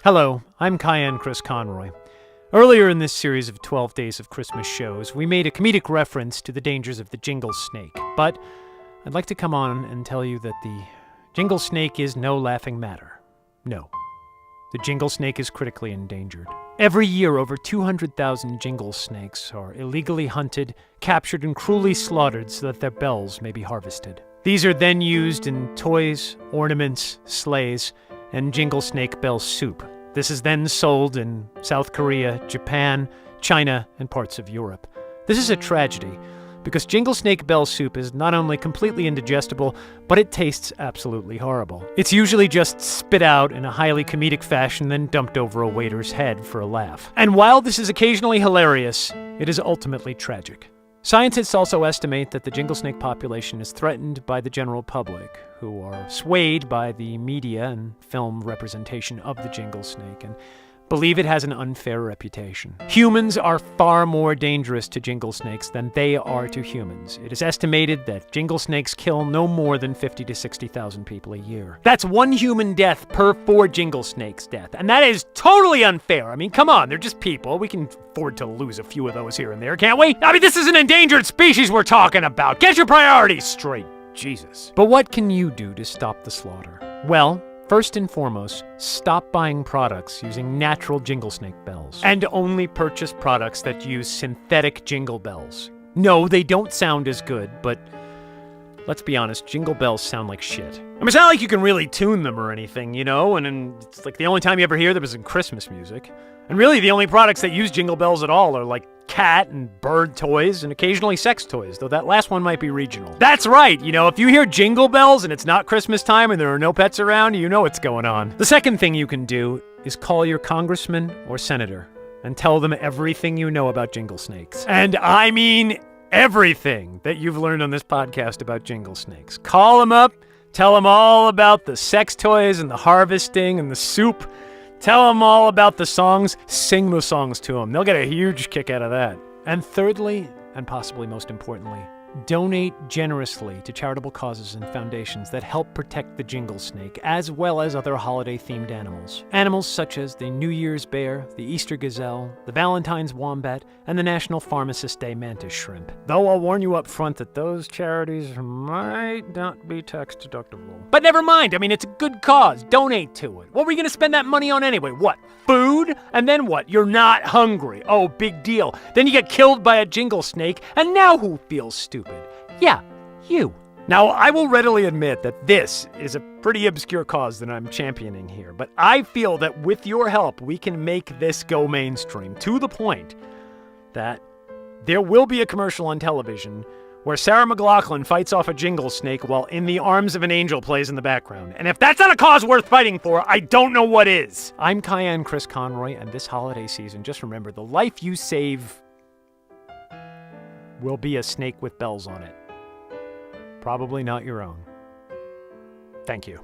Hello, I'm Cayenne Chris Conroy. Earlier in this series of 12 Days of Christmas shows, we made a comedic reference to the dangers of the jingle snake, but I'd like to come on and tell you that the jingle snake is no laughing matter. No, the jingle snake is critically endangered. Every year, over 200,000 jingle snakes are illegally hunted, captured, and cruelly slaughtered so that their bells may be harvested. These are then used in toys, ornaments, sleighs, and jingle snake bell soup. This is then sold in South Korea, Japan, China, and parts of Europe. This is a tragedy, because jingle snake bell soup is not only completely indigestible, but it tastes absolutely horrible. It's usually just spit out in a highly comedic fashion, then dumped over a waiter's head for a laugh. And while this is occasionally hilarious, it is ultimately tragic. Scientists also estimate that the jingle snake population is threatened by the general public, who are swayed by the media and film representation of the jingle snake and believe it has an unfair reputation. Humans are far more dangerous to jingle snakes than they are to humans. It is estimated that jingle snakes kill no more than 50 to 60,000 people a year. That's one human death per 4 jingle snakes' death, and that is totally unfair. I mean, come on, they're just people. We can afford to lose a few of those here and there, can't we? I mean, this is an endangered species we're talking about. Get your priorities straight. Jesus. But what can you do to stop the slaughter? Well, first and foremost, stop buying products using natural jingle snake bells. And only purchase products that use synthetic jingle bells. No, they don't sound as good, but let's be honest, jingle bells sound like shit. I mean, it's not like you can really tune them or anything, you know? And it's like the only time you ever hear them is in Christmas music. And really, the only products that use jingle bells at all are like cat and bird toys and occasionally sex toys, though that last one might be regional. That's right, you know, if you hear jingle bells and it's not Christmas time and there are no pets around, you know what's going on. The second thing you can do is call your congressman or senator and tell them everything you know about jingle snakes. And I mean everything that you've learned on this podcast about jingle snakes. Call them up, tell them all about the sex toys and the harvesting and the soup. Tell them all about the songs, sing the songs to them. They'll get a huge kick out of that. And thirdly, and possibly most importantly, donate generously to charitable causes and foundations that help protect the jingle snake, as well as other holiday-themed animals. Animals such as the New Year's bear, the Easter gazelle, the Valentine's wombat, and the National Pharmacist Day mantis shrimp. Though I'll warn you up front that those charities might not be tax-deductible. But never mind, I mean, it's a good cause. Donate to it. What were you going to spend that money on anyway? What? Food? And then what? You're not hungry. Oh, big deal. Then you get killed by a jingle snake, and now who feels stupid? Yeah, you. Now, I will readily admit that this is a pretty obscure cause that I'm championing here, but I feel that with your help, we can make this go mainstream to the point that there will be a commercial on television where Sarah McLachlan fights off a jingle snake while In the Arms of an Angel plays in the background. And if that's not a cause worth fighting for, I don't know what is. I'm Cayenne Chris Conroy, and this holiday season, just remember, the life you save will be a snake with bells on it. Probably not your own. Thank you.